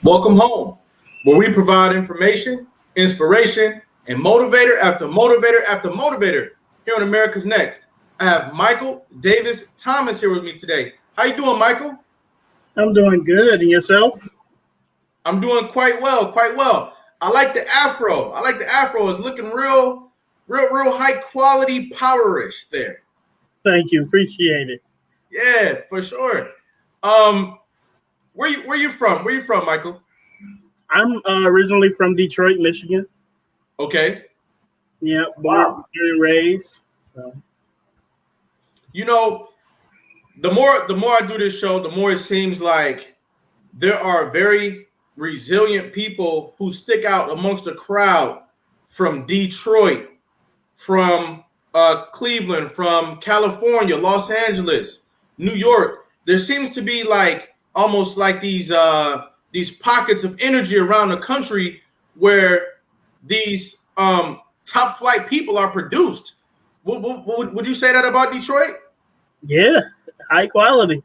Welcome home, where we provide information, inspiration, and motivator after motivator after motivator here on America's Next. I have Michael Davis Thomas here with me today. How you doing, Michael? I'm doing good. And yourself? I'm doing quite well, quite well. I like the afro. It's looking real high quality, powerish there. Thank you. Appreciate it. Yeah, for sure. Where you from? Where you from, Michael? I'm originally from Detroit, Michigan. Okay. Yeah, born and raised. So. You know, the more I do this show, the more it seems like there are very resilient people who stick out amongst the crowd from Detroit, from Cleveland, from California, Los Angeles, New York. There seems to be like almost like these pockets of energy around the country where these top flight people are produced. Would you say that about Detroit? Yeah, high quality.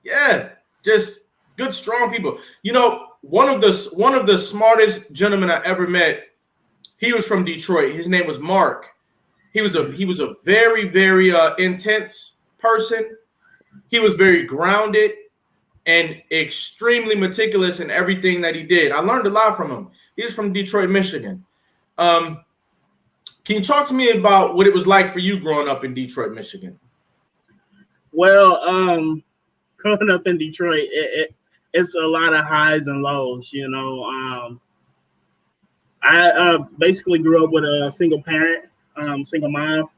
Yeah, just good, strong people. You know, one of the smartest gentlemen I ever met. He was from Detroit. His name was Mark. He was a very intense person. He was very grounded and extremely meticulous in everything that he did. I learned a lot from him. He was from Detroit, Michigan. Can you talk to me about what it was like for you growing up in Detroit, Michigan? Well, growing up in Detroit, it's a lot of highs and lows. I basically grew up with a single parent, single mom.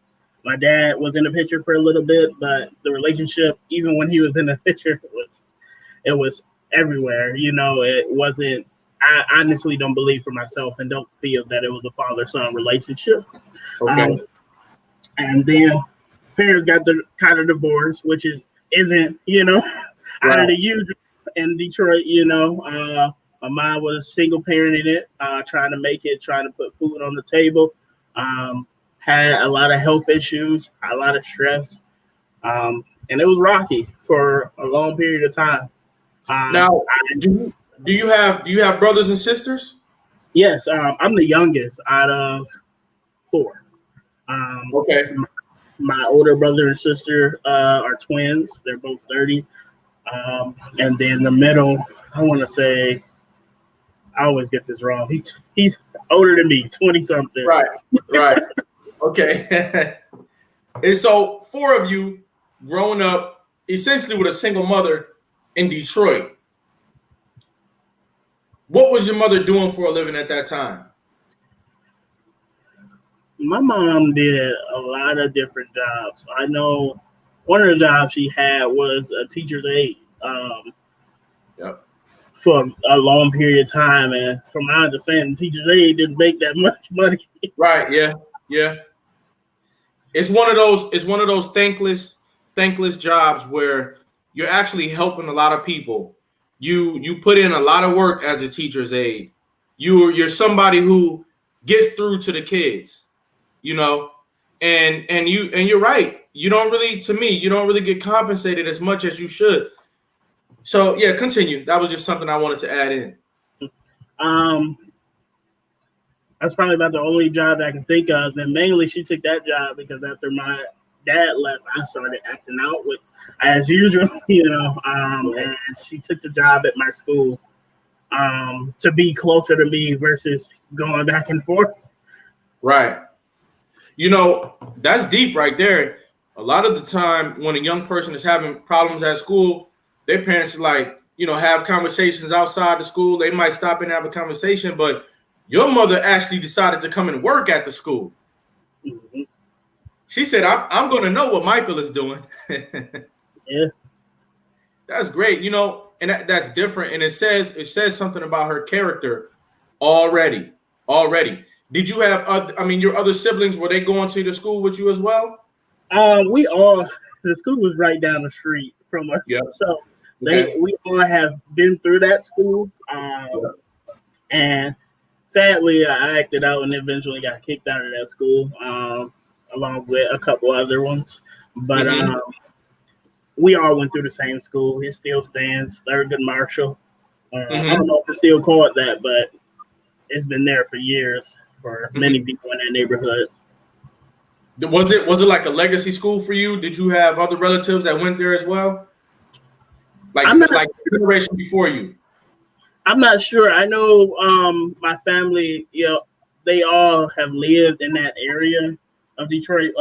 My dad was in the picture for a little bit, but the relationship, even when he was in the picture, it was everywhere. It wasn't. I honestly don't believe for myself and don't feel that it was a father-son relationship. Okay. And then parents got the kind of divorce, which isn't out of the usual in Detroit. My mom was single parenting it, trying to make it, trying to put food on the table. Had a lot of health issues, a lot of stress, and it was rocky for a long period of time. Now, do you have brothers and sisters? Yes, I'm the youngest out of four. Okay. My older brother and sister are twins. They're both 30. And then the middle, I want to say, I always get this wrong. He's older than me, 20 something. Right. Okay. And so 4 of you growing up essentially with a single mother in Detroit. What was your mother doing for a living at that time? My mom did a lot of different jobs. I know one of the jobs she had was a teacher's aide. Yep. For a long period of time, and from my understanding, teachers didn't make that much money. Right. Yeah. It's one of those thankless jobs where you're actually helping a lot of people. You put in a lot of work as a teacher's aide. You're somebody who gets through to the kids, and you're right. You don't really get compensated as much as you should. So yeah, continue. That was just something I wanted to add in. That's probably about the only job I can think of. And mainly she took that job because after my dad left, I started acting out with as usual, and she took the job at my school to be closer to me versus going back and forth. Right. That's deep right there. A lot of the time when a young person is having problems at school, their parents have conversations outside the school. They might stop and have a conversation, but your mother actually decided to come and work at the school. Mm-hmm. She said, I'm going to know what Michael is doing. Yeah. That's great. And that's different. And it says something about her character already. Did you have, your other siblings, were they going to the school with you as well? The school was right down the street from us. Yep. So we all have been through that school. And sadly, I acted out and eventually got kicked out of that school, along with a couple other ones. But we all went through the same school. It still stands, Thurgood Marshall. I don't know if it's still called that, but it's been there for years for many Mm-hmm. people in that neighborhood. Was it like a legacy school for you? Did you have other relatives that went there as well? I'm not. Like the generation before you? I'm not sure. I know my family. They all have lived in that area of Detroit,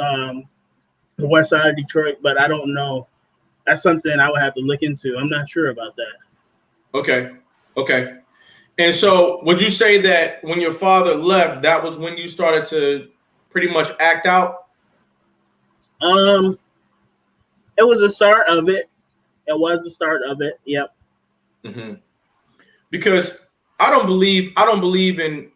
the west side of Detroit, but I don't know. That's something I would have to look into. I'm not sure about that. Okay. Okay. And so would you say that when your father left, that was when you started to pretty much act out? Um, it was the start of it. It was the start of it. Yep. Hmm. Because I don't believe in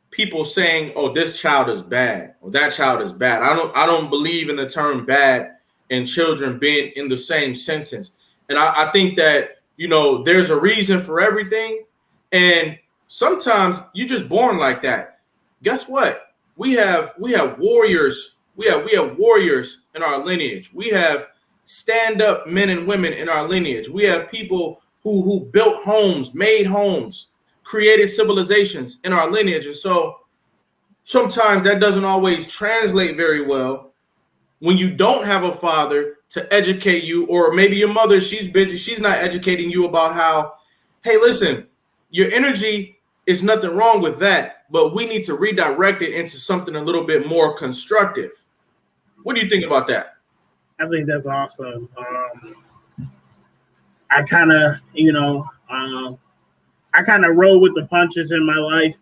people saying, "Oh, this child is bad," or "that child is bad." I don't believe in the term "bad" and children being in the same sentence. And I think that there's a reason for everything, and sometimes you're just born like that. Guess what? We have warriors. We have warriors in our lineage. We have stand up men and women in our lineage. We have people who built homes, made homes, created civilizations in our lineage. And so sometimes that doesn't always translate very well when you don't have a father to educate you, or maybe your mother, she's busy, she's not educating you about how, hey, listen, your energy is nothing wrong with that, but we need to redirect it into something a little bit more constructive. What do you think about that? I think that's awesome. I kind of, I kind of roll with the punches in my life,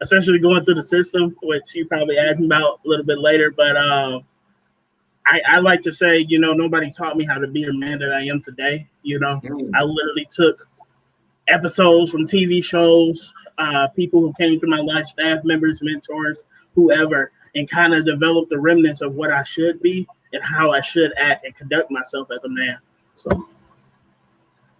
especially going through the system, which you probably asked me about a little bit later. But I like to say, nobody taught me how to be the man that I am today. I literally took episodes from TV shows, people who came through my life, staff members, mentors, whoever, and kind of developed the remnants of what I should be and how I should act and conduct myself as a man. So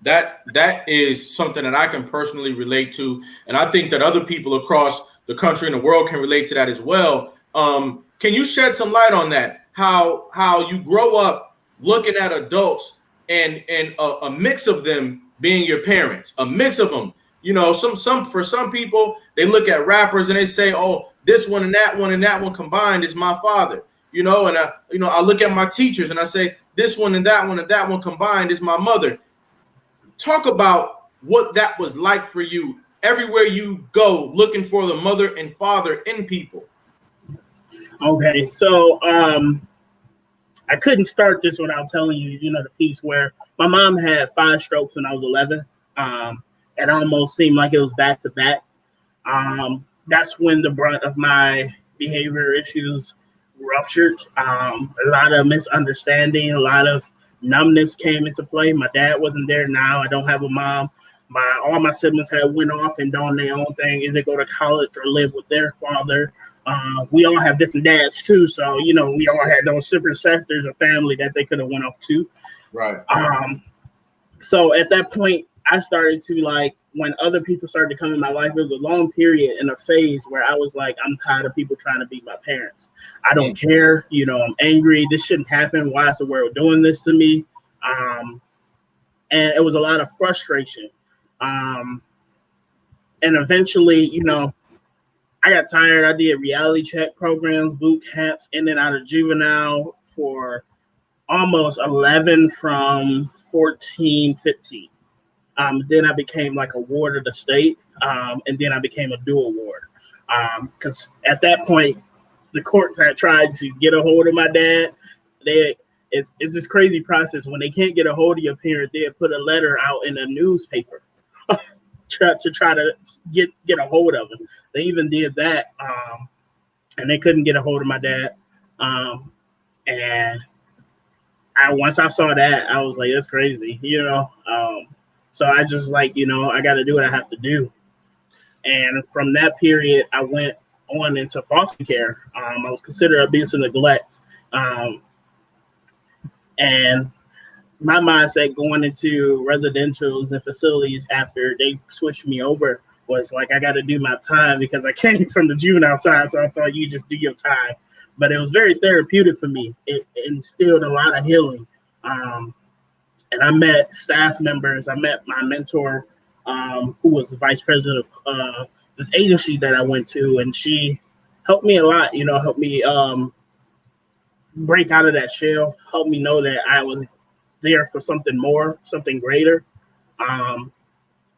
That is something that I can personally relate to, and I think that other people across the country and the world can relate to that as well. Can you shed some light on that? How you grow up looking at adults and a mix of them being your parents, a mix of them. Some for some people they look at rappers and they say, "Oh, this one and that one combined is my father." And I look at my teachers and I say, "This one and that one combined is my mother." Talk about what that was like for you everywhere you go, looking for the mother and father in people. okay, so I couldn't start this without telling you, the piece where my mom had 5 strokes when I was 11. It almost seemed like it was back to back. That's when the brunt of my behavior issues ruptured. A lot of misunderstanding, a lot of numbness came into play. My dad wasn't there now. I don't have a mom. All my siblings had went off and done their own thing, either go to college or live with their father. We all have different dads too, so we all had those different sectors of family that they could have went off to. Right. So at that point, I started to like when other people started to come in my life. It was a long period in a phase where I was like, I'm tired of people trying to be my parents. I don't care. I'm angry. This shouldn't happen. Why is the world doing this to me? And it was a lot of frustration. And eventually, I got tired. I did reality check programs, boot camps, in and out of juvenile for almost 11 from 14, 15. Then I became like a ward of the state, and then I became a dual ward. Because at that point, the courts had tried to get a hold of my dad. It's this crazy process. When they can't get a hold of your parent, they put a letter out in a newspaper to try to get a hold of him. They even did that, and they couldn't get a hold of my dad. And once I saw that, I was like, that's crazy, So I just like, I got to do what I have to do. And from that period, I went on into foster care. I was considered abuse and neglect. And my mindset going into residentials and facilities after they switched me over was like, I got to do my time because I came from the juvenile side. So I thought you just do your time. But it was very therapeutic for me. It instilled a lot of healing. And I met staff members. I met my mentor who was the vice president of this agency that I went to, and she helped me a lot. Helped me break out of that shell, helped me know that I was there for something more, something greater. Um,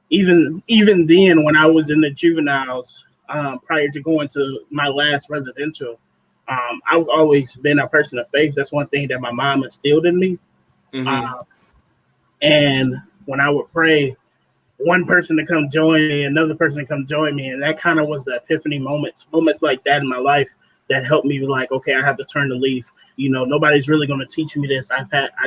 even then, when I was in the juveniles, prior to going to my last residential, I was always been a person of faith. That's one thing that my mom instilled in me. Mm-hmm. Uh, and when I would pray, one person to come join me, another person to come join me, and that kind of was the epiphany moments like that in my life that helped me be like, okay, I have to turn the leaf. Nobody's really going to teach me this. I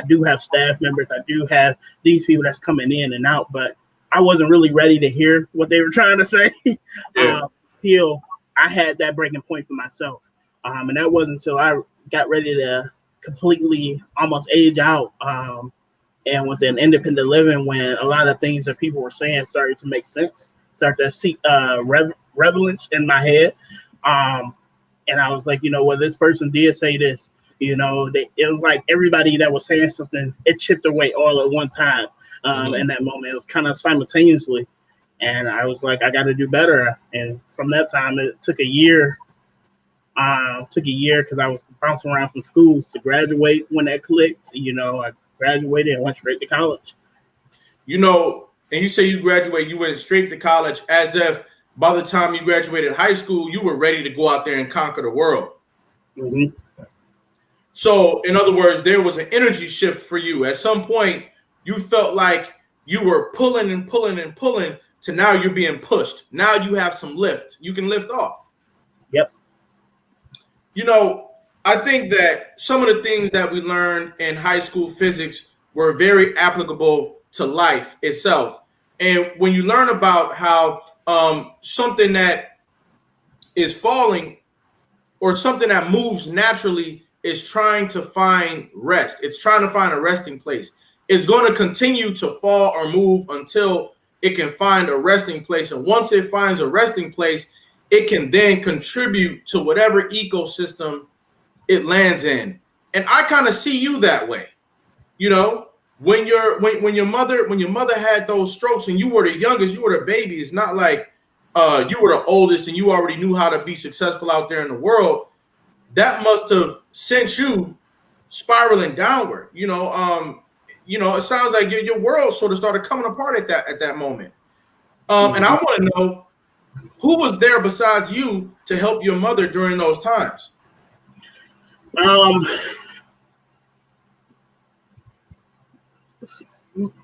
do have staff members, I do have these people that's coming in and out, but I wasn't really ready to hear what they were trying to say. Yeah. Till I had that breaking point for myself, and that wasn't until I got ready to completely almost age out. And was in independent living when a lot of things that people were saying started to make sense, started to see relevance in my head. And I was like, this person did say this. It was like everybody that was saying something, it chipped away all at one time. In that moment, it was kind of simultaneously. And I was like, I got to do better. And from that time, it took a year. Took a year because I was bouncing around from schools to graduate when that clicked. I graduated and went straight to college. And you say you went straight to college as if by the time you graduated high school, you were ready to go out there and conquer the world. Mm-hmm. So, in other words, there was an energy shift for you. At some point, you felt like you were pulling and pulling and pulling to now you're being pushed. Now you have some lift. You can lift off. Yep. I think that some of the things that we learned in high school physics were very applicable to life itself. And when you learn about how something that is falling or something that moves naturally is trying to find rest, it's trying to find a resting place. It's going to continue to fall or move until it can find a resting place. And once it finds a resting place, it can then contribute to whatever ecosystem it lands in. And I kind of see you that way. When your mother had those strokes and you were the youngest, you were the baby, it's not like you were the oldest and you already knew how to be successful out there in the world. That must have sent you spiraling downward. It sounds like your world sort of started coming apart at that moment. And I want to know who was there besides you to help your mother during those times.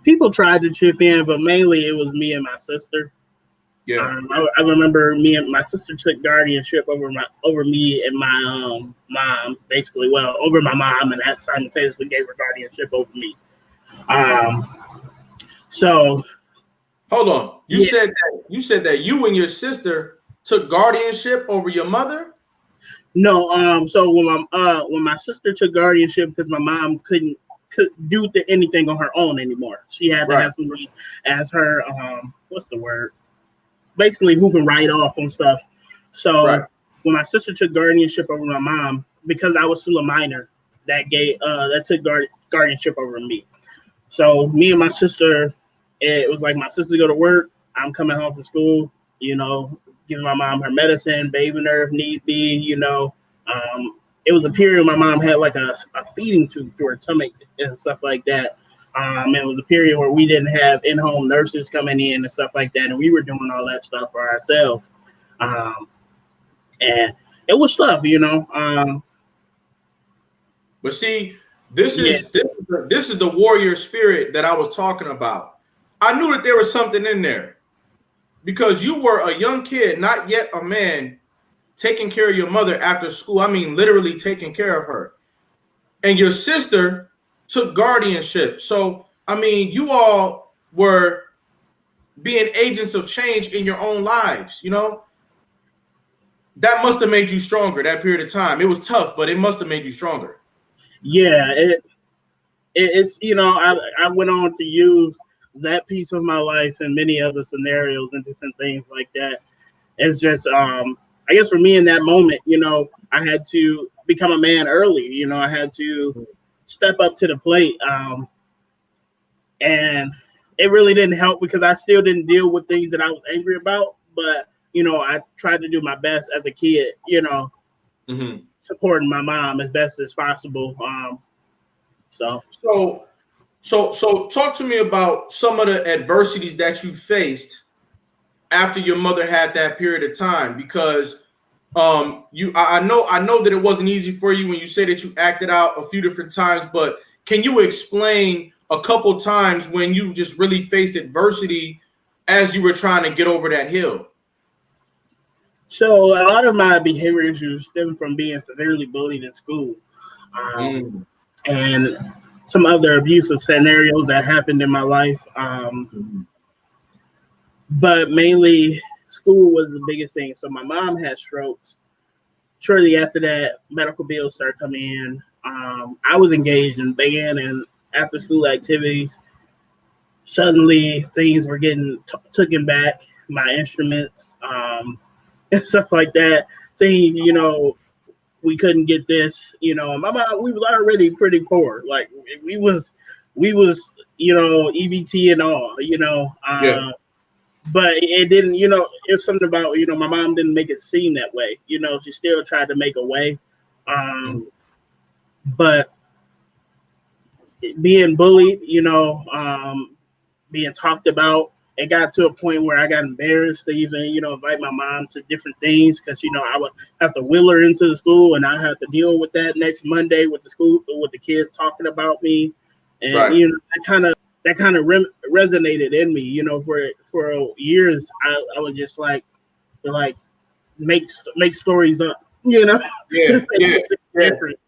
People tried to chip in, but mainly it was me and my sister. Yeah. I remember me and my sister took guardianship over me and my mom, basically. Well, over my mom, and that simultaneously gave her guardianship over me. So hold on. You said that you and your sister took guardianship over your mother? No. So when my sister took guardianship because my mom couldn't do anything on her own anymore, she had to have somebody as her what's the word? Basically, who can write off on stuff. So when my sister took guardianship over my mom, because I was still a minor, that took guardianship over me. So me and my sister, it was like my sister go to work, I'm coming home from school, giving my mom her medicine, bathing her if need be. It was a period my mom had like a feeding tube through her stomach and stuff like that. It was a period where we didn't have in-home nurses coming in and stuff like that, and we were doing all that stuff for ourselves. And it was tough. But see, this is the warrior spirit that I was talking about. I knew that there was something in there because you were a young kid, not yet a man, taking care of your mother after school. I mean, literally taking care of her. And your sister took guardianship. So, I mean, you all were being agents of change in your own lives, That must have made you stronger that period of time. It was tough, but it must have made you stronger. Yeah, it's I went on to use that piece of my life in many other scenarios and different things like that. It's just I guess for me in that moment, I had to become a man early. I had to step up to the plate. And it really didn't help because I still didn't deal with things that I was angry about. But I tried to do my best as a kid. Mm-hmm. Supporting my mom as best as possible. So So talk to me about some of the adversities that you faced after your mother had that period of time, because I know that it wasn't easy for you when you say that you acted out a few different times, but can you explain a couple times when you just really faced adversity as you were trying to get over that hill? So a lot of my behavior issues stem from being severely bullied in school, Mm. and some other abusive scenarios that happened in my life. Mhm. But mainly, school was the biggest thing. So my mom had strokes. Shortly after that, medical bills started coming in. I was engaged in band and after school activities. Suddenly, things were getting taken back. My instruments, and stuff like that. Things, we couldn't get this. My mom, we was already pretty poor. Like we was, EBT and all. Yeah. But it didn't. It's something about my mom didn't make it seem that way. She still tried to make a way. Mhm. But being bullied, being talked about. It got to a point where I got embarrassed to even, invite my mom to different things because, I would have to wheel her into the school and I have to deal with that next Monday with the school, with the kids talking about me. And, Right. that kind of resonated in me, for years. I was just like make stories up, Yeah. to make Yeah. it seem Yeah. different.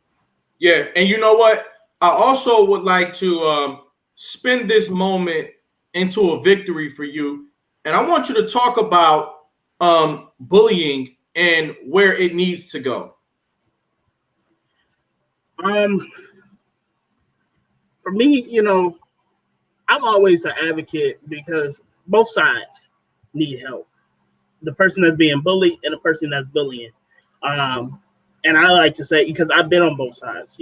Yeah. And you know what? I also would like to spin this moment into a victory for you. And I want you to talk about bullying and where it needs to go. Um, for me, I'm always an advocate because both sides need help. The person that's being bullied and the person that's bullying. Um, and I like to say, because I've been on both sides,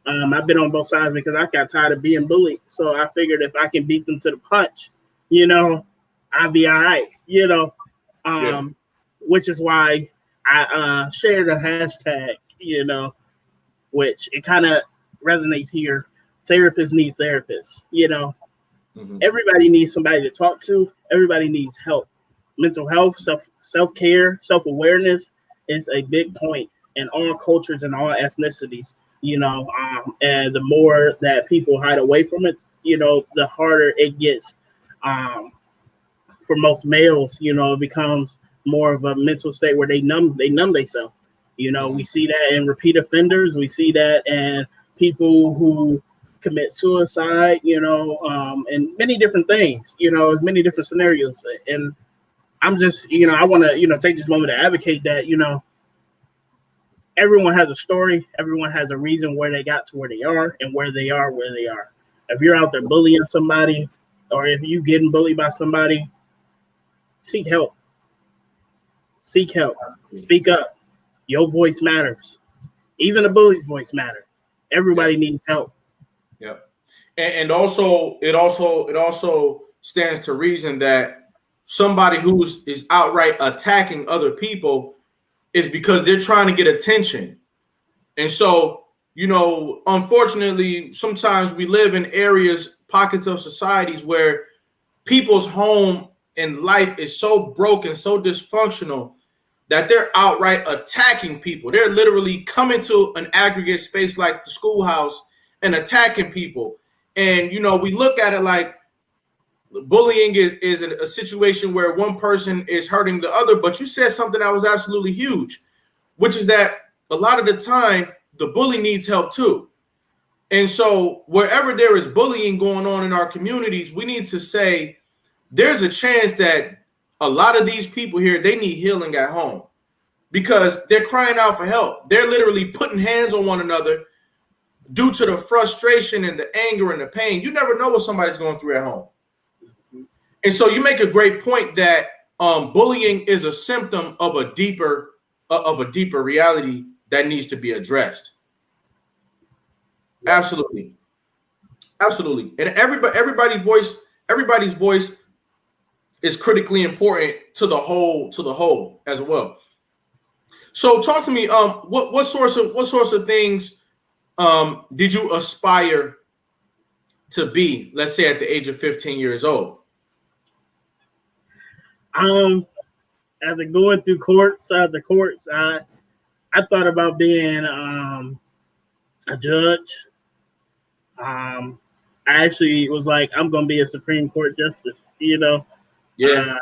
I've been on both sides because I got tired of being bullied. So I figured if I can beat them to the punch, you know, I'll be all right, Yeah. um, which is why I shared a hashtag, which it kind of resonates here. Therapists need therapists, Hmm. everybody needs somebody to talk to. Everybody needs help. Mental health, self care, self awareness is a big point in all cultures and all ethnicities. And the more that people hide away from it, the harder it gets. Um, for most males, it becomes more of a mental state where they numb themselves. We Hmm. see that in repeat offenders. We see that in people who commit suicide. And many different things. Many different scenarios. And I'm just, I want to, take this moment to advocate that, everyone has a story. Everyone has a reason where they got to where they are and where they are. If you're out there bullying somebody, or if you getting bullied by somebody, seek help. Seek help. Speak up. Your voice matters. Even the bully's voice matters. Yeah. Everybody needs help. Yeah. And also it also stands to reason that somebody who's is outright attacking other people is because they're trying to get attention. And so, unfortunately, sometimes we live in areas, pockets of societies where people's home and life is so broken, so dysfunctional that they're outright attacking people. They're literally coming to an aggregate space like the schoolhouse and attacking people. And we look at it like bullying is a situation where one person is hurting the other. But you said something that was absolutely huge, which is that a lot of the time the bully needs help too. And so wherever there is bullying going on in our communities, we need to say there's a chance that a lot of these people here, they need healing at home because they're crying out for help. They're literally putting hands on one another due to the frustration and the anger and the pain. You never know what somebody's going through at home. And so you make a great point that bullying is a symptom of a deeper reality that needs to be addressed. Yep. Absolutely. Absolutely. And everybody's voice everybody's voice is critically important to the whole as well. So talk to me. What sorts of things did you aspire to be? Let's say at the age of 15 years old. After going through courts after courts, I thought about being a judge. I actually was like, I'm gonna be a Supreme Court justice. Yeah.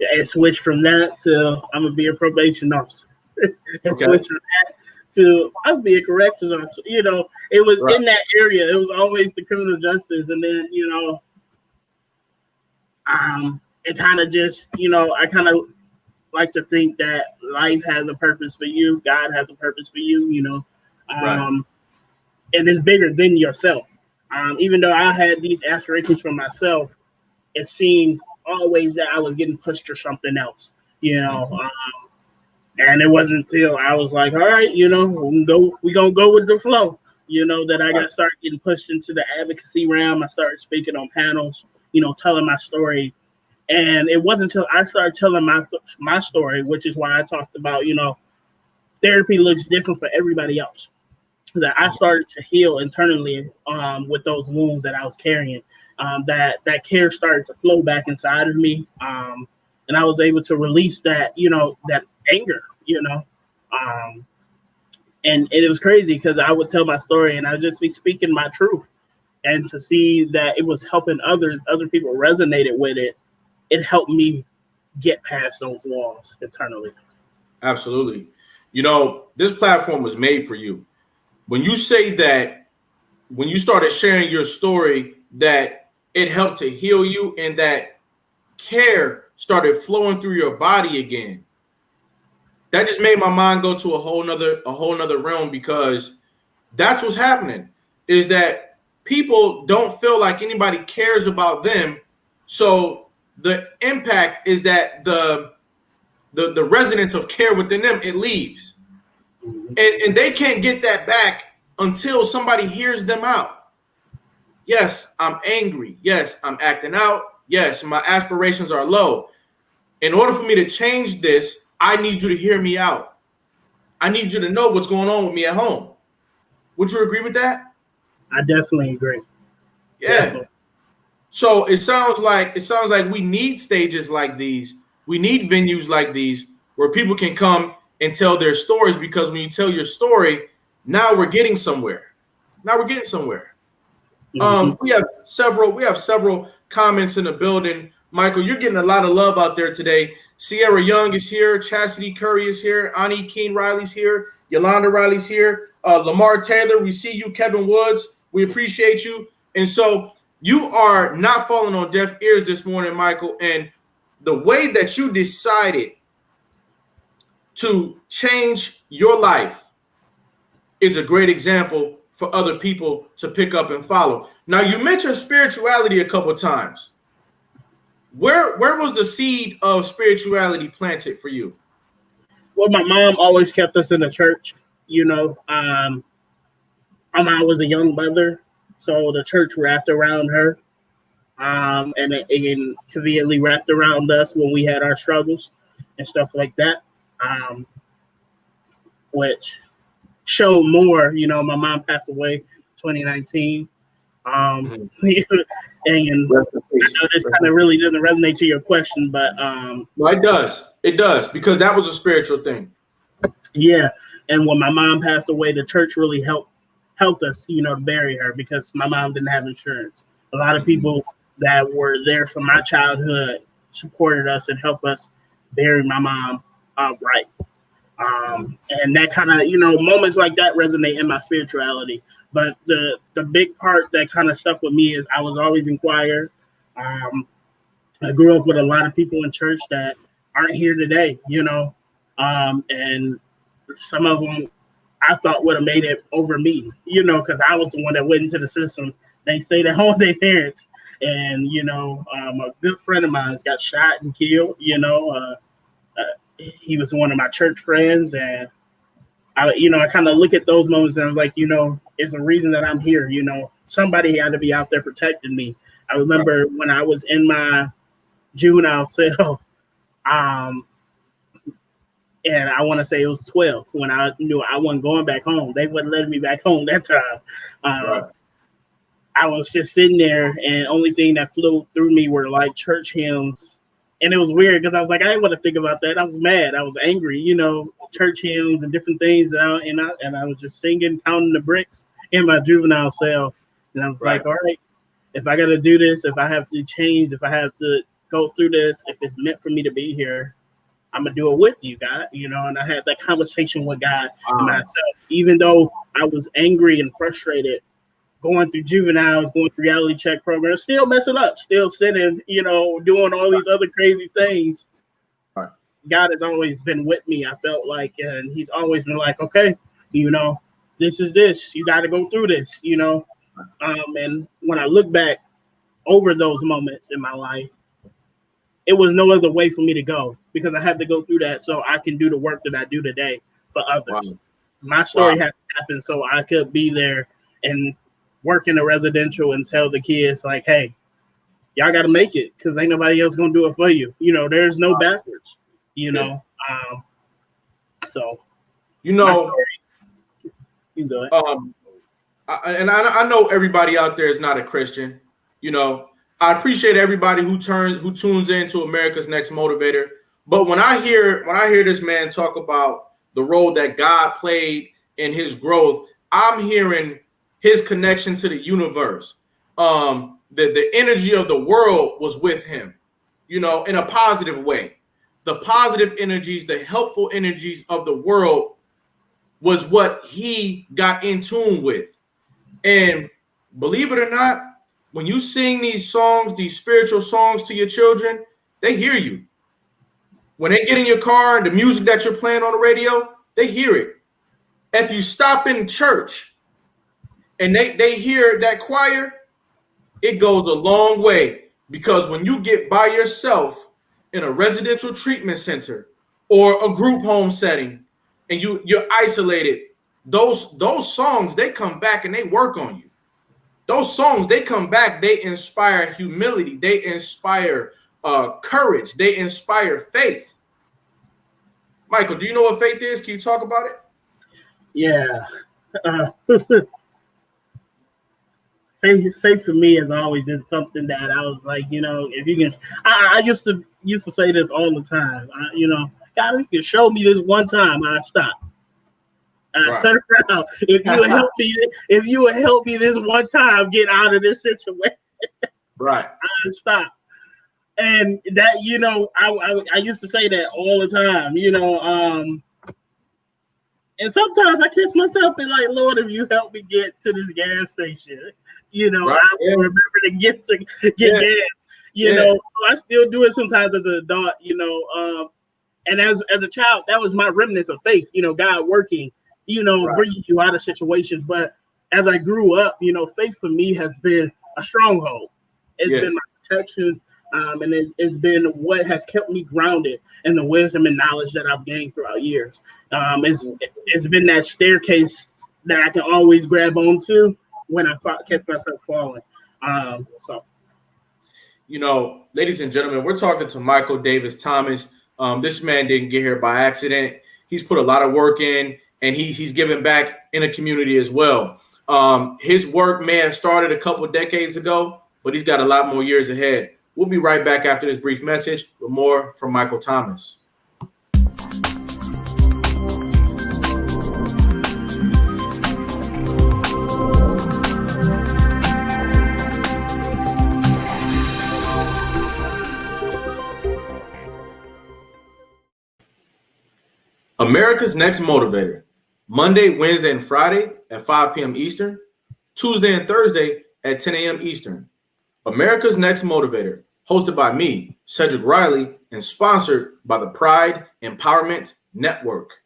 And switched from that to I'm gonna be a probation officer. And Okay. switched from that to I'll be a corrections officer. It was Right. in that area. It was always the criminal justice, and then it kind of just I kind of like to think that life has a purpose for you. God has a purpose for you. Right. And it's bigger than yourself. Even though I had these aspirations for myself, it seemed always that I was getting pushed to something else, and it wasn't until I was like, all right, we're gonna go with the flow, that I got started getting pushed into the advocacy realm. I started speaking on panels, telling my story. And it wasn't until I started telling my story, which is why I talked about, therapy looks different for everybody else, that I started to heal internally with those wounds that I was carrying. That care started to flow back inside of me, and I was able to release that that anger, and it was crazy because I would tell my story and I'd just be speaking my truth, and to see that it was helping other people resonated with it. It helped me get past those walls internally. Absolutely. This platform was made for you. When you say that, when you started sharing your story, that it helped to heal you and that care started flowing through your body again, that just made my mind go to a whole nother realm, because that's what's happening, is that people don't feel like anybody cares about them. So the impact is that the resonance of care within them, it leaves. And they can't get that back until somebody hears them out. Yes, I'm angry. Yes, I'm acting out. Yes, my aspirations are low. In order for me to change this, I need you to hear me out. I need you to know what's going on with me at home. Would you agree with that? I definitely agree. Yeah. Definitely. So it sounds like we need stages like these. We need venues like these where people can come and tell their stories, because when you tell your story, now we're getting somewhere. Mm-hmm. We have several comments in the building. Michael, you're getting a lot of love out there today. Sierra Young is here. Chastity Curry is here. Ani Keene Riley's here. Yolanda Riley's here. Lamar Taylor, we see you. Kevin Woods, we appreciate you. And so you are not falling on deaf ears this morning, Michael. And the way that you decided to change your life is a great example for other people to pick up and follow. Now, you mentioned spirituality a couple of times. Where was the seed of spirituality planted for you? Well, my mom always kept us in the church. My mom was a young mother, so the church wrapped around her, and it conveniently wrapped around us when we had our struggles and stuff like that, which showed more. My mom passed away 2019. And I know this kind of really doesn't resonate to your question, but well, it does. It does, because that was a spiritual thing. Yeah, and when my mom passed away, the church really helped us, to bury her, because my mom didn't have insurance. A lot of people that were there from my childhood supported us and helped us bury my mom right. And that kind of, moments like that resonate in my spirituality. But the big part that kind of stuck with me is I was always in choir. I grew up with a lot of people in church that aren't here today, and some of them I thought would have made it over me, because I was the one that went into the system. They stayed at home with their parents. And, a good friend of mine got shot and killed, he was one of my church friends. And I kind of look at those moments and I was like, it's a reason that I'm here, somebody had to be out there protecting me. I remember when I was in my juvenile cell, um, and I want to say it was 12 when I knew I wasn't going back home. They wouldn't let me back home that time. I was just sitting there, and only thing that flew through me were like church hymns. And it was weird because I was like, I didn't want to think about that. I was mad. I was angry, church hymns and different things. And I was just singing, counting the bricks in my juvenile cell. And I was like, all right, if I got to do this, if I have to change, if I have to go through this, if it's meant for me to be here, I'm going to do it with you, God. And I had that conversation with God and myself. Even though I was angry and frustrated, going through juveniles, going through reality check programs, still messing up, still sitting, doing all these other crazy things. Right. God has always been with me, I felt like, and he's always been like, okay, this is this. You got to go through this, And when I look back over those moments in my life, it was no other way for me to go because I had to go through that so I can do the work that I do today for others. Wow. My story had to happen so I could be there and work in the residential and tell the kids like, hey, y'all got to make it because ain't nobody else going to do it for you. There's no backwards, so, you go ahead. I know everybody out there is not a Christian, I appreciate everybody who tunes into America's Next Motivator. But when I hear this man talk about the role that God played in his growth, I'm hearing his connection to the universe. The energy of the world was with him, in a positive way. The positive energies, the helpful energies of the world was what he got in tune with. And believe it or not, when you sing these songs, these spiritual songs to your children, they hear you. When they get in your car, the music that you're playing on the radio, they hear it. If you stop in church and they hear that choir, it goes a long way, because when you get by yourself in a residential treatment center or a group home setting and you're isolated, those songs, they come back and they work on you. Those songs, they come back, they inspire humility, they inspire courage, they inspire faith. Michael, do you know what faith is? Can you talk about it? Yeah. Faith for me has always been something that I was like, if you can, I used to say this all the time. God, if you can show me this one time, I'd stop. Turn around. If you would help me this one time, get out of this situation. Right. I'd stop. And that, I used to say that all the time, and sometimes I catch myself and like, Lord, if you help me get to this gas station, right. I will remember to get gas, I still do it sometimes as an adult, and as a child, that was my remnants of faith, God working, right. Bringing you out of situations. But as I grew up, faith for me has been a stronghold. It's been my protection. And it's been what has kept me grounded in the wisdom and knowledge that I've gained throughout years. It's been that staircase that I can always grab onto when I catch myself falling. Ladies and gentlemen, we're talking to Michael Davis Thomas. This man didn't get here by accident. He's put a lot of work in, and he's giving back in the community as well. His work may have started a couple of decades ago, but he's got a lot more years ahead. We'll be right back after this brief message with more from Michael Thomas. America's Next Motivator, Monday, Wednesday, and Friday at 5 p.m. Eastern, Tuesday and Thursday at 10 a.m. Eastern. America's Next Motivator, hosted by me, Cedric Riley, and sponsored by the Pride Empowerment Network.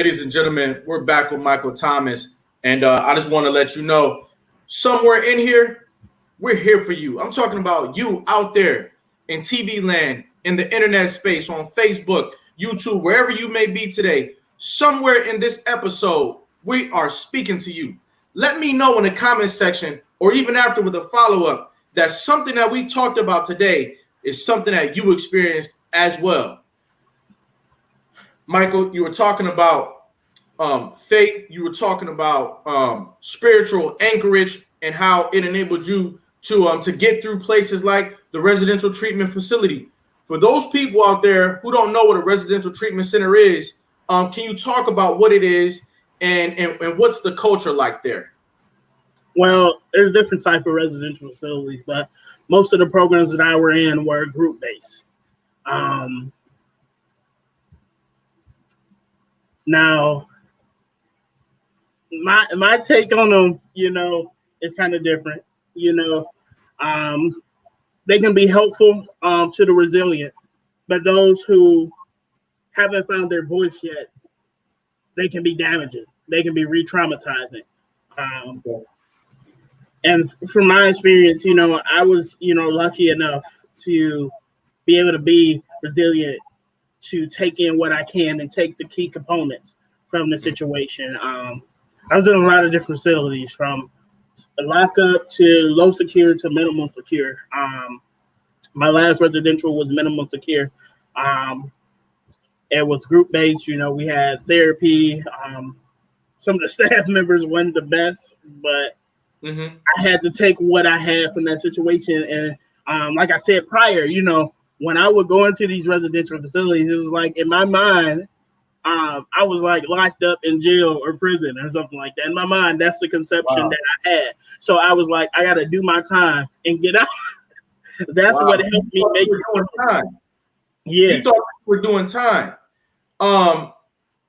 Ladies and gentlemen, we're back with Michael Thomas, and I just want to let you know, somewhere in here, we're here for you. I'm talking about you out there in TV land, in the internet space, on Facebook, YouTube, wherever you may be today. Somewhere in this episode, we are speaking to you. Let me know in the comment section, or even after with a follow-up, that something that we talked about today is something that you experienced as well. Michael, you were talking about faith. You were talking about spiritual anchorage and how it enabled you to get through places like the residential treatment facility. For those people out there who don't know what a residential treatment center is, can you talk about what it is and what's the culture like there? Well, there's different type of residential facilities, but most of the programs that I were in were group based. Now, my take on them, is kind of different. They can be helpful to the resilient, but those who haven't found their voice yet, they can be damaging. They can be re-traumatizing. And from my experience, I was, lucky enough to be able to be resilient, to take in what I can and take the key components from the situation. I was in a lot of different facilities, from lockup to low secure to minimum secure. My last residential was minimum secure. It was group based. We had therapy. Some of the staff members weren't the best, but I had to take what I had from that situation. And like I said prior, when I would go into these residential facilities, it was like, in my mind, I was like locked up in jail or prison or something like that. In my mind, that's the conception that I had. So I was like, I got to do my time and get out. That's what helped me make time. Yeah. You thought you were doing time.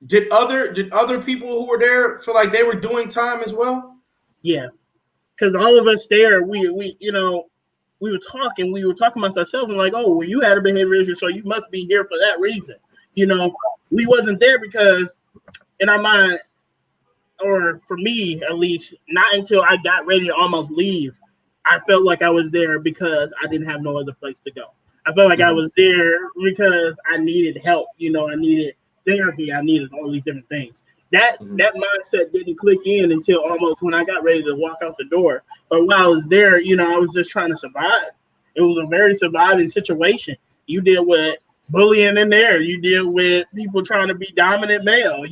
Did other people who were there feel like they were doing time as well? Yeah, because all of us there, we were talking amongst ourselves and like, oh, well, you had a behavior issue, so you must be here for that reason. We wasn't there because in our mind, or for me at least, not until I got ready to almost leave, I felt like I was there because I didn't have no other place to go. I felt like I was there because I needed help. I needed therapy. I needed all these different things. That mindset didn't click in until almost when I got ready to walk out the door. But while I was there, I was just trying to survive. It was a very surviving situation. You deal with bullying in there. You deal with people trying to be dominant male,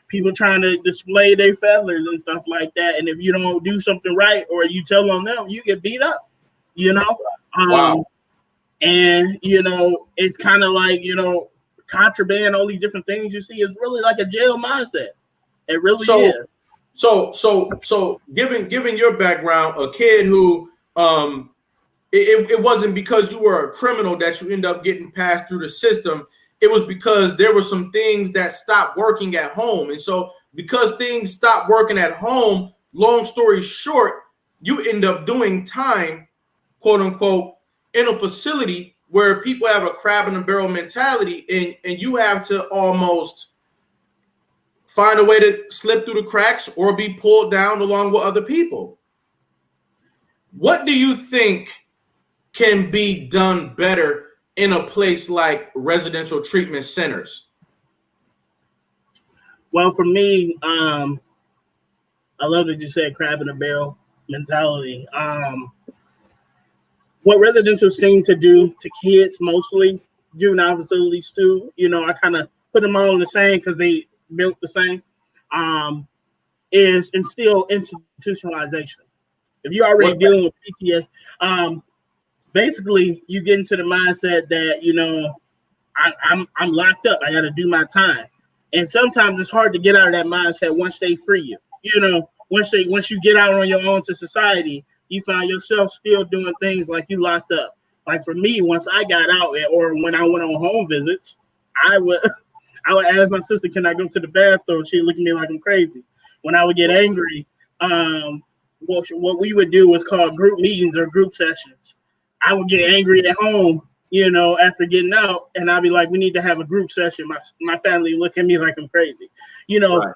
people trying to display their feathers and stuff like that. And if you don't do something right or you tell on them, you get beat up, Wow. And, it's kind of like, contraband, all these different things you see is really like a jail mindset. It really is. So given your background, a kid who it wasn't because you were a criminal that you end up getting passed through the system. It was because there were some things that stopped working at home. And so because things stopped working at home, long story short, you end up doing time, quote unquote, in a facility where people have a crab in a barrel mentality, and you have to almost find a way to slip through the cracks or be pulled down along with other people. What do you think can be done better in a place like residential treatment centers? Well, for me, I love that you said crab in a barrel mentality. What residentials seem to do to kids, mostly juvenile facilities too, I kind of put them all in the same because they built the same, is instill institutionalization. If you're already dealing with PTSD, basically you get into the mindset that, I'm locked up. I got to do my time. And sometimes it's hard to get out of that mindset once they free you. Once you get out on your own to society, you find yourself still doing things like you locked up. Like for me, once I got out, or when I went on home visits, I would ask my sister, "Can I go to the bathroom?" She'd look at me like I'm crazy. When I would get angry, what we would do was call group meetings or group sessions. I would get angry at home, after getting out, and I'll be like, we need to have a group session. My family look at me like I'm crazy. You know, Right.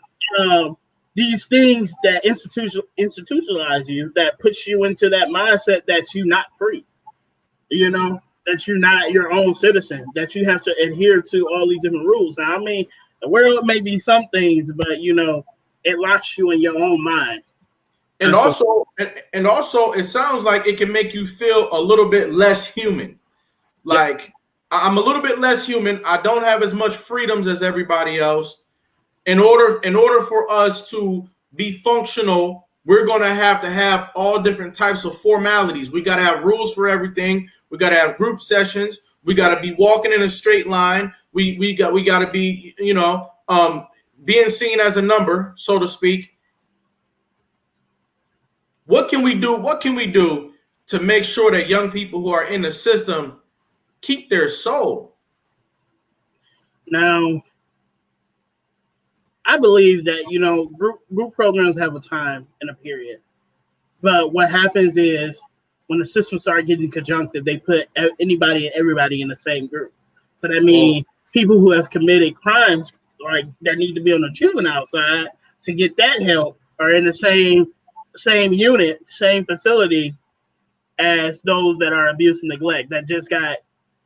these things that institutionalize you, that puts you into that mindset that you're not free, that you're not your own citizen, that you have to adhere to all these different rules. Now, I mean, the world may be some things, but it locks you in your own mind. And also, it sounds like it can make you feel a little bit less human. Like, I'm a little bit less human. I don't have as much freedoms as everybody else. In order for us to be functional, we're going to have all different types of formalities. We got to have rules for everything. We got to have group sessions. We got to be walking in a straight line. We got to be, being seen as a number, so to speak. What can we do? What can we do to make sure that young people who are in the system keep their soul? Now, I believe that group programs have a time and a period, but what happens is when the system starts getting conjunctive, they put anybody and everybody in the same group. So that means people who have committed crimes, like that need to be on the juvenile side to get that help, are in the same unit, same facility as those that are abuse and neglect, that just got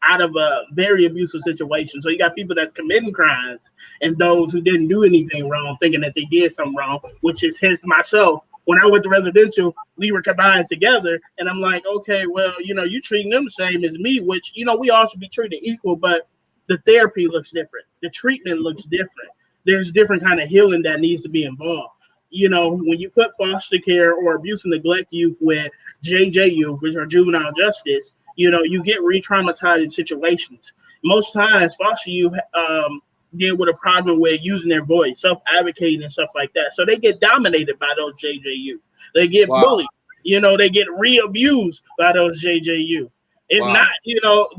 out of a very abusive situation. So you got people that's committing crimes and those who didn't do anything wrong, thinking that they did something wrong, which is hence myself. When I went to residential, we were combined together, and I'm like, okay, well, you treating them the same as me, which, we all should be treated equal, but the therapy looks different. The treatment looks different. There's different kind of healing that needs to be involved. When you put foster care or abuse and neglect youth with JJ youth, which are juvenile justice, you get re-traumatized situations. Most times, foster youth deal with a problem with using their voice, self-advocating and stuff like that. So they get dominated by those JJ youth. They get bullied. They get re-abused by those JJ youth. If not,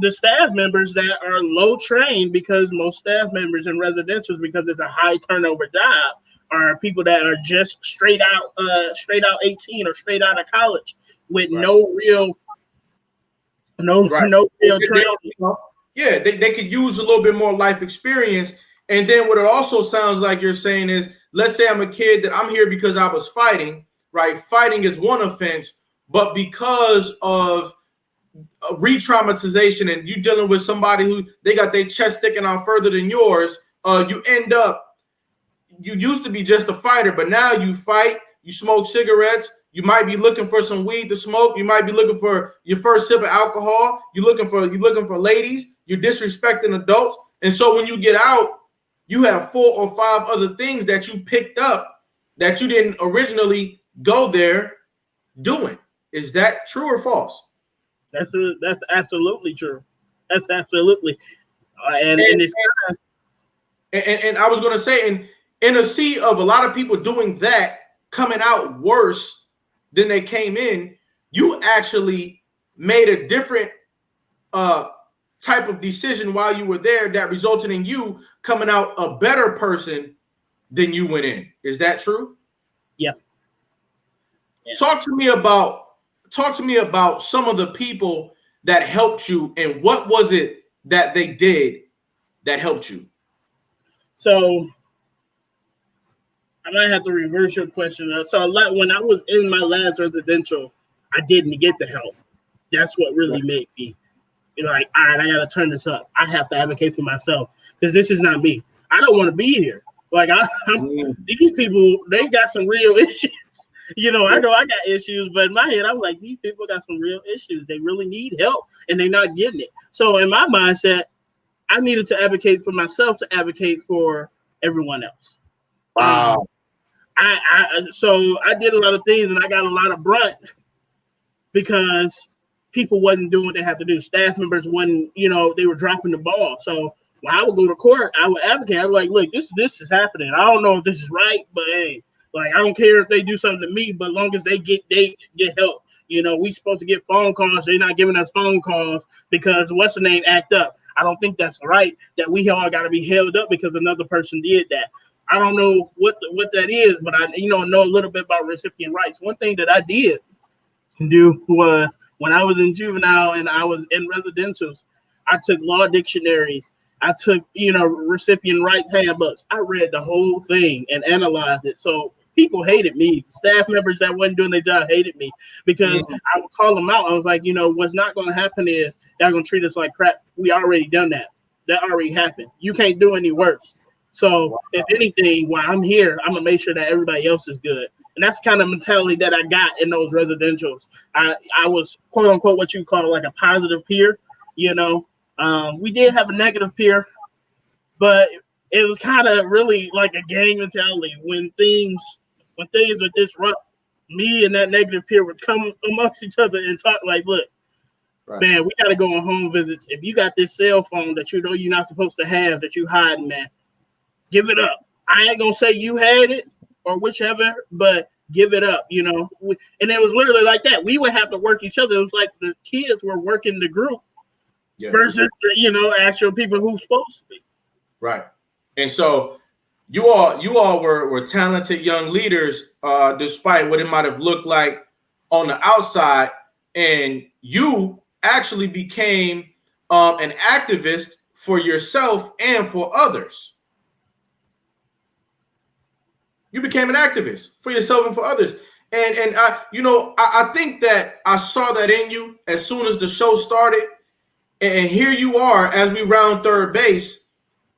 the staff members that are low trained, because most staff members in residentials, because it's a high turnover job, are people that are just straight out 18 or straight out of college with no real training. Yeah, they could use a little bit more life experience. And then what it also sounds like you're saying is, let's say I'm a kid that I'm here because I was fighting, right? Fighting is one offense, but because of re-traumatization and you dealing with somebody who they got their chest sticking out further than yours, you end up, you used to be just a fighter, but now you fight, you smoke cigarettes, you might be looking for some weed to smoke, you might be looking for your first sip of alcohol, you're looking for ladies, you're disrespecting adults. And so when you get out, you have 4 or 5 other things that you picked up that you didn't originally go there doing. Is that true or false? That's absolutely true. That's absolutely. And I was going to say, in a sea of a lot of people doing that, coming out worse than they came in, you actually made a different type of decision while you were there that resulted in you coming out a better person than you went in. Is that true? Yeah. Talk to me about some of the people that helped you, and what was it that they did that helped you? So I might have to reverse your question. So when I was in my last residential, I didn't get the help. That's what really made me like, all right, I got to turn this up. I have to advocate for myself because this is not me. I don't want to be here. Like these people, they got some real issues. I know I got issues, but in my head, I'm like, these people got some real issues. They really need help, and they're not getting it. So in my mindset, I needed to advocate for myself to advocate for everyone else. Wow. So I did a lot of things, and I got a lot of brunt because people wasn't doing what they had to do. Staff members wasn't, they were dropping the ball. So when I would go to court, I would advocate. I was like, look, this is happening. I don't know if this is right, but hey, like, I don't care if they do something to me, but long as they get help. We supposed to get phone calls. They're not giving us phone calls because what's the name act up. I don't think that's right, that we all got to be held up because another person did that. I don't know what that is, but I know a little bit about recipient rights. One thing that I did do was when I was in juvenile and I was in residentials, I took law dictionaries. I took, recipient rights handbooks. I read the whole thing and analyzed it. So people hated me. Staff members that wasn't doing their job hated me because I would call them out. I was like, what's not going to happen is y'all going to treat us like crap. We already done that. That already happened. You can't do any worse. So if anything, while I'm here, I'm going to make sure that everybody else is good. And that's kind of mentality that I got in those residentials. I was, quote unquote, what you call like a positive peer, We did have a negative peer, but it was kind of really like a gang mentality. When things would disrupt, me and that negative peer would come amongst each other and talk like, look, man, we got to go on home visits. If you got this cell phone that you know you're not supposed to have, that you hiding, man, give it up. I ain't going to say you had it or whichever, but give it up, And it was literally like that. We would have to work each other. It was like the kids were working the group versus, actual people who's supposed to be. Right. And so you all were talented young leaders, despite what it might have looked like on the outside. And you actually became an activist for yourself and for others. You became an activist for yourself and for others. And I think that I saw that in you as soon as the show started. And here you are as we round third base,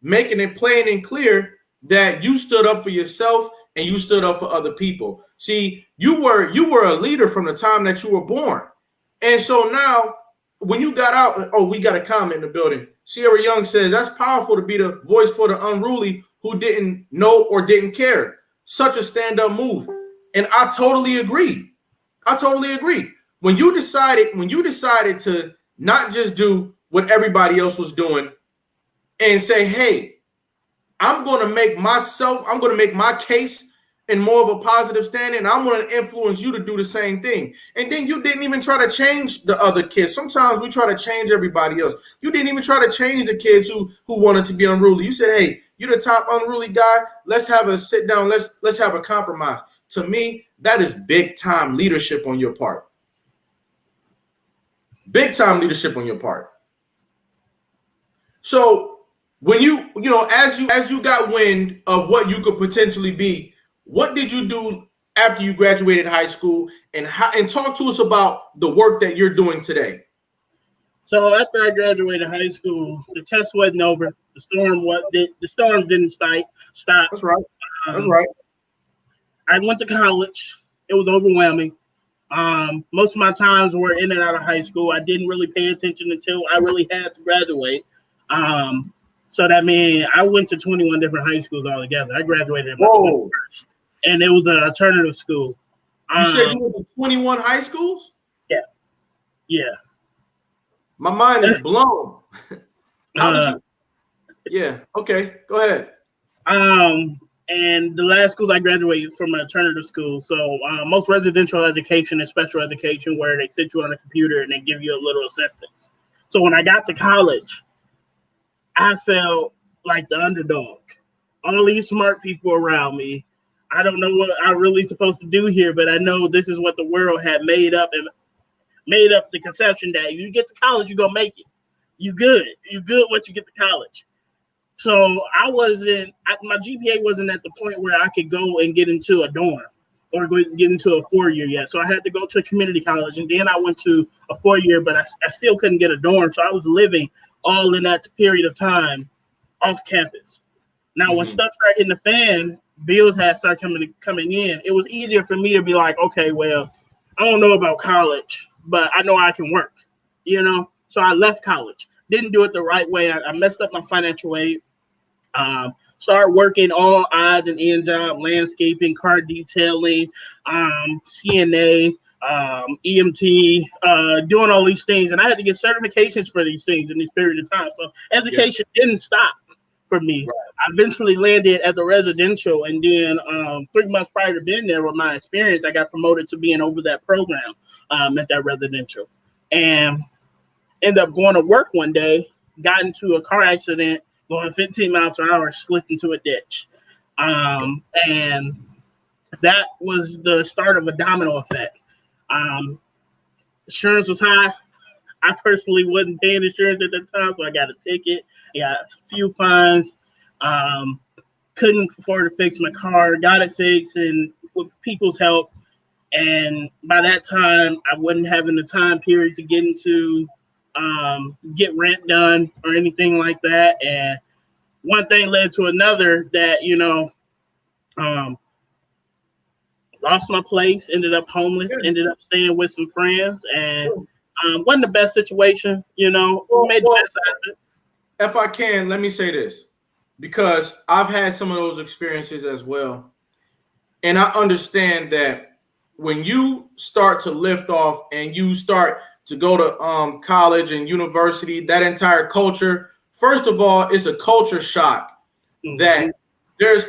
making it plain and clear that you stood up for yourself and you stood up for other people. See, you were a leader from the time that you were born. And so now when you got out, we got a comment in the building. Sierra Young says, that's powerful to be the voice for the unruly who didn't know or didn't care. Such a stand-up move. And I totally agree. When you decided to not just do what everybody else was doing and say, hey, I'm going to make my case in more of a positive standing, and I'm going to influence you to do the same thing. And then you didn't even try to change the other kids. Sometimes we try to change everybody else. You didn't even try to change the kids who wanted to be unruly. You said, hey, you're the top unruly guy. Let's have a sit down. Let's have a compromise. To me, that is big time leadership on your part. Big time leadership on your part. So when as you got wind of what you could potentially be, what did you do after you graduated high school, and talk to us about the work that you're doing today? So after I graduated high school, the test wasn't over. The storms didn't stop. That's right. That's right. I went to college. It was overwhelming. Most of my times were in and out of high school. I didn't really pay attention until I really had to graduate. So that means I went to 21 different high schools altogether. I graduated in my 21st, and it was an alternative school. You said you went to 21 high schools? Yeah. My mind is blown. How did you? Yeah. Okay. Go ahead. And the last school I graduated from an alternative school. So most residential education is special education, where they sit you on a computer and they give you a little assistance. So when I got to college, I felt like the underdog. All these smart people around me. I don't know what I'm really supposed to do here, but I know this is what the world had made up the conception that you get to college, you're gonna make it. You good once you get to college. So my GPA wasn't at the point where I could go and get into a dorm or get into a 4-year yet. So I had to go to a community college, and then I went to a 4-year, but I still couldn't get a dorm. So I was living all in that period of time off campus. Now, when stuff started hitting the fan, bills had started coming in. It was easier for me to be like, okay, well, I don't know about college, but I know I can work, So I left college. Didn't do it the right way. I messed up my financial aid. Started working all odd and end job, landscaping, car detailing, CNA, EMT, doing all these things. And I had to get certifications for these things in this period of time. So education didn't stop for me. Right. I eventually landed at the residential, and then 3 months prior to being there with my experience, I got promoted to being over that program at that residential. And ended up going to work one day, got into a car accident, going 15 miles per hour, slipped into a ditch. And that was the start of a domino effect. Insurance was high. I personally wasn't paying insurance at the time, so I got a ticket. I got a few fines. Um, couldn't afford to fix my car. Got it fixed, and with people's help. And by that time, I wasn't having the time period to get into get rent done or anything like that. And one thing led to another that um, lost my place, ended up homeless, ended up staying with some friends, and wasn't the best situation. Made the Well, best out of it. if I can, let me say this, because I've had some of those experiences as well. And I understand that when you start to lift off and you start to go to college and university, that entire culture, first of all, it's a culture shock Mm-hmm. that there's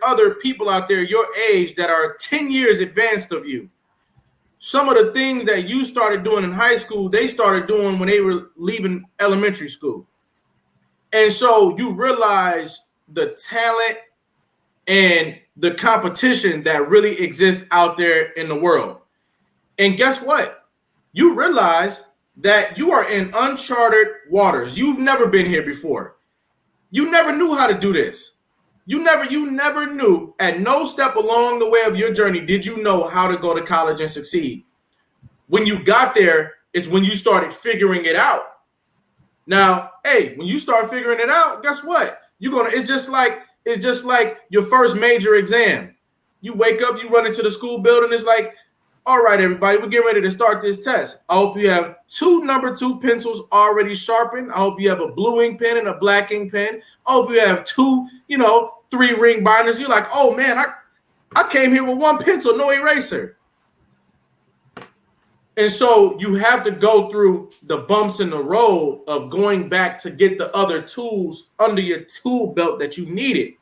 other people out there your age that are 10 years advanced of you. Some of the things that you started doing in high school, they started doing when they were leaving elementary school. And so you realize the talent and the competition that really exists out there in the world. And guess what? You realize that you are in uncharted waters. You've never been here before. You never knew how to do this. You never knew at no step along the way of your journey did you know how to go to college and succeed. When you got there, it's when you started figuring it out. Now, hey, when you start figuring it out, guess what? It's just like your first major exam. You wake up, you run into the school building, it's like, all right, everybody, we're getting ready to start this test. I hope you have 2 number 2 pencils already sharpened. I hope you have a blue ink pen and a black ink pen. I hope you have 2, 3-ring binders. You're like, oh man, I came here with 1 pencil, no eraser. And so you have to go through the bumps in the road of going back to get the other tools under your tool belt that you needed.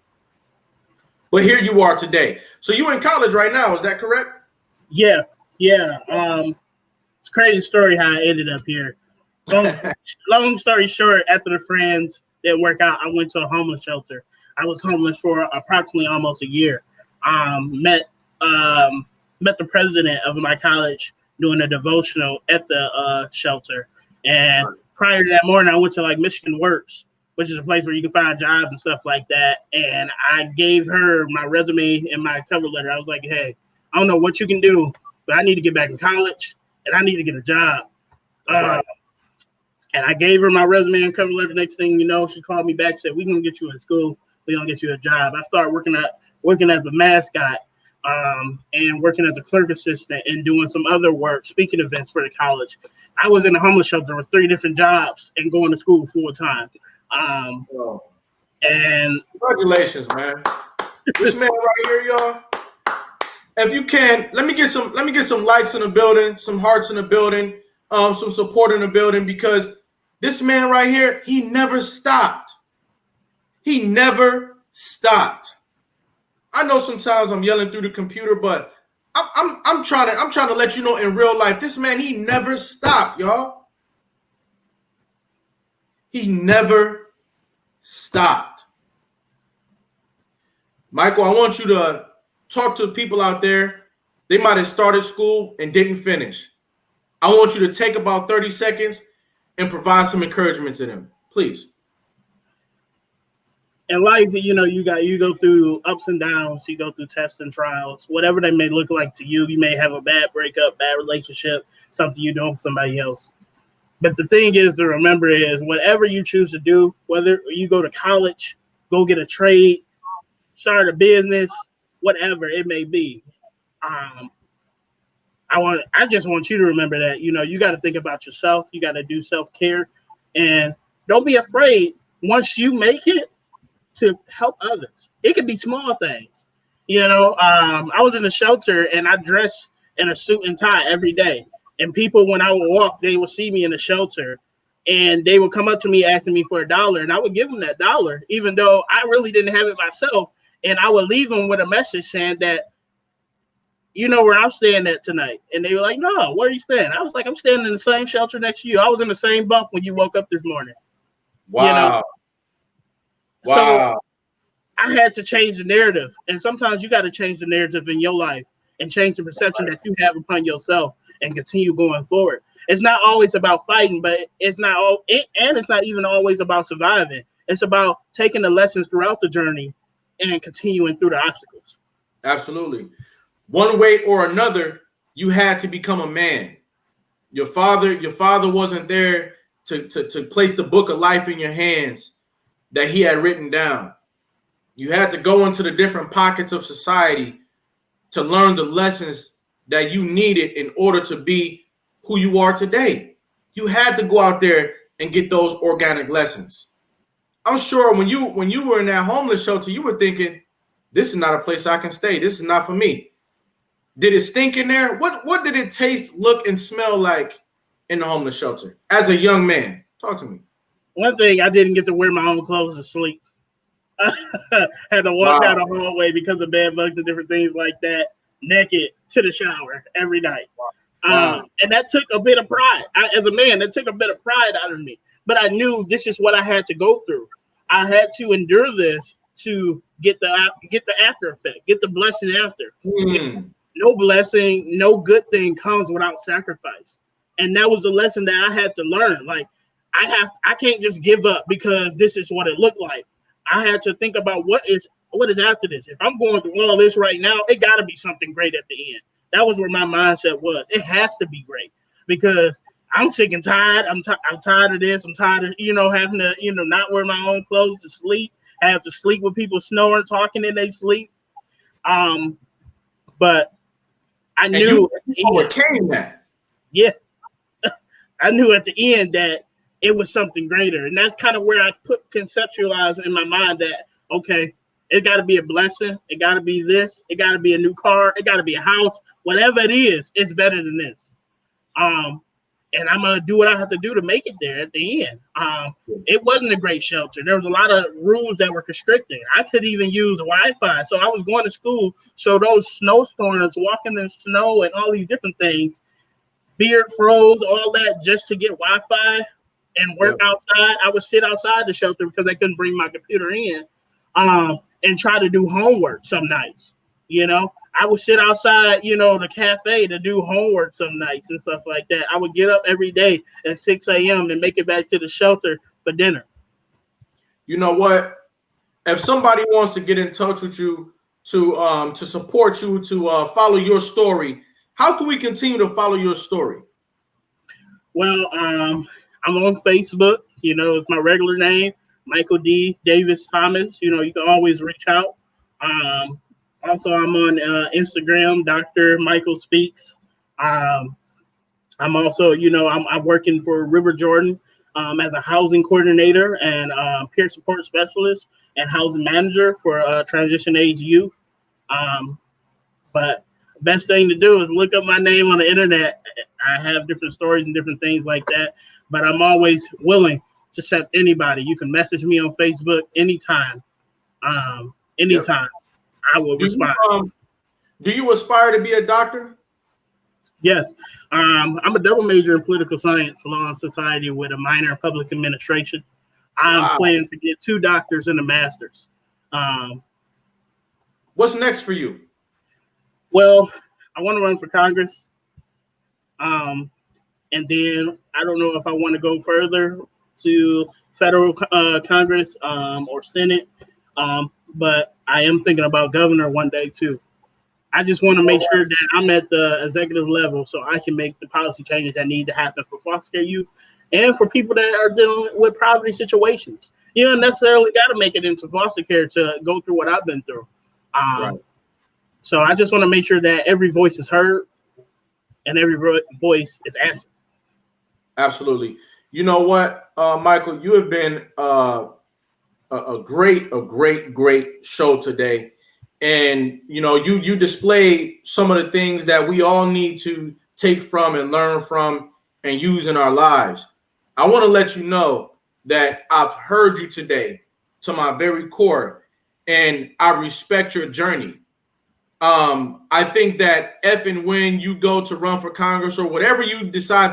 But here you are today. So you in college right now, is that correct? Yeah. It's a crazy story how I ended up here. Long story short, after the friends didn't work out, I went to a homeless shelter. I was homeless for approximately almost a year. Met the president of my college doing a devotional at the shelter. And prior to that morning, I went to like Michigan Works, which is a place where you can find jobs and stuff like that. And I gave her my resume and my cover letter. I was like, hey, I don't know what you can do, but I need to get back in college and I need to get a job. Right. And I gave her my resume and cover letter. Next thing you know, she called me back, said, we're going to get you in school. We're going to get you a job. I started working as a mascot and working as a clerk assistant and doing some other work, speaking events for the college. I was in a homeless shelter with 3 different jobs and going to school full time. And congratulations, man. This man right here, y'all. If you can, let me get some lights in the building, some hearts in the building, some support in the building, because this man right here, he never stopped. He never stopped. I know sometimes I'm yelling through the computer, but I'm trying to let you know in real life, this man, he never stopped, y'all. He never stopped. Michael, I want you to talk to people out there. They might have started school and didn't finish. I want you to take about 30 seconds and provide some encouragement to them, please. in life, you go through ups and downs, you go through tests and trials, whatever they may look like to you. You may have a bad breakup, bad relationship, something you do with somebody else. But the thing is to remember is whatever you choose to do, whether you go to college, go get a trade, start a business, whatever it may be. I just want you to remember that, you got to think about yourself. You got to do self-care, and don't be afraid once you make it to help others. It could be small things. I was in a shelter and I dress in a suit and tie every day. And people, when I would walk, they would see me in the shelter and they would come up to me asking me for $1, and I would give them that $1, even though I really didn't have it myself. And I would leave them with a message saying that, where I'm staying at tonight. And they were like, no, where are you staying? I was like, I'm staying in the same shelter next to you. I was in the same bunk when you woke up this morning. Wow. Wow. So I had to change the narrative. And sometimes you got to change the narrative in your life and change the perception that you have upon yourself and continue going forward. It's not always about fighting, but it's not all, and it's not even always about surviving. It's about taking the lessons throughout the journey and continuing through the obstacles. Absolutely. One way or another, you had to become a man. Your father wasn't there to place the book of life in your hands that he had written down. You had to go into the different pockets of society to learn the lessons that you needed in order to be who you are today. You had to go out there and get those organic lessons. I'm sure when you were in that homeless shelter, you were thinking, this is not a place I can stay. This is not for me. Did it stink in there? What did it taste, look, and smell like in the homeless shelter as a young man? Talk to me. One thing, I didn't get to wear my own clothes to sleep. Had to walk down the hallway because of bed bugs and different things like that, naked to the shower every night. And that took a bit of pride. As a man, that took a bit of pride out of me. But I knew this is what I had to go through. I had to endure this to get the after effect, get the blessing after. No blessing, no good thing comes without sacrifice. And that was the lesson that I had to learn. Like, I can't just give up because this is what it looked like. I had to think about what is after this. If I'm going through all this right now, it got to be something great at the end. That was where my mindset was. It has to be great because I'm sick and tired. I'm tired of this. I'm tired of, having to, not wear my own clothes to sleep. I have to sleep with people snoring, talking in their sleep. But I knew you overcame that. Yeah. I knew at the end that it was something greater. And that's kind of where I conceptualized in my mind that, okay, it got to be a blessing. It got to be this. It got to be a new car. It got to be a house. Whatever it is, it's better than this. And I'm going to do what I have to do to make it there at the end. It wasn't a great shelter. There was a lot of rules that were constricting. I couldn't even use Wi-Fi. So I was going to school. So those snowstorms, walking in snow and all these different things, beard froze, all that just to get Wi-Fi and work outside. I would sit outside the shelter because I couldn't bring my computer in and try to do homework some nights. I would sit outside, the cafe to do homework some nights and stuff like that. I would get up every day at 6 a.m. and make it back to the shelter for dinner. You know what? If somebody wants to get in touch with you to support you, to follow your story, how can we continue to follow your story? Well, I'm on Facebook. It's my regular name, Michael D. Davis Thomas. You can always reach out. Also, I'm on Instagram, Dr. Michael Speaks. I'm also, I'm working for River Jordan as a housing coordinator and peer support specialist and housing manager for transition age youth. But best thing to do is look up my name on the internet. I have different stories and different things like that, but I'm always willing to accept anybody. You can message me on Facebook anytime. Anytime. I will respond. Do you aspire to be a doctor? Yes. I'm a double major in political science, law, and society with a minor in public administration. I'm planning to get 2 doctors and a master's. What's next for you? Well, I want to run for Congress. And then I don't know if I want to go further to federal Congress or Senate. But I am thinking about governor one day too. I just want to make sure that I'm at the executive level so I can make the policy changes that need to happen for foster care youth and for people that are dealing with poverty situations. You don't necessarily got to make it into foster care to go through what I've been through. Right. So I just want to make sure that every voice is heard and every voice is answered. Absolutely. You know what, Michael, you have been a great show today. And, you displayed some of the things that we all need to take from and learn from and use in our lives. I want to let you know that I've heard you today to my very core, and I respect your journey. I think that if and when you go to run for Congress or whatever you decide to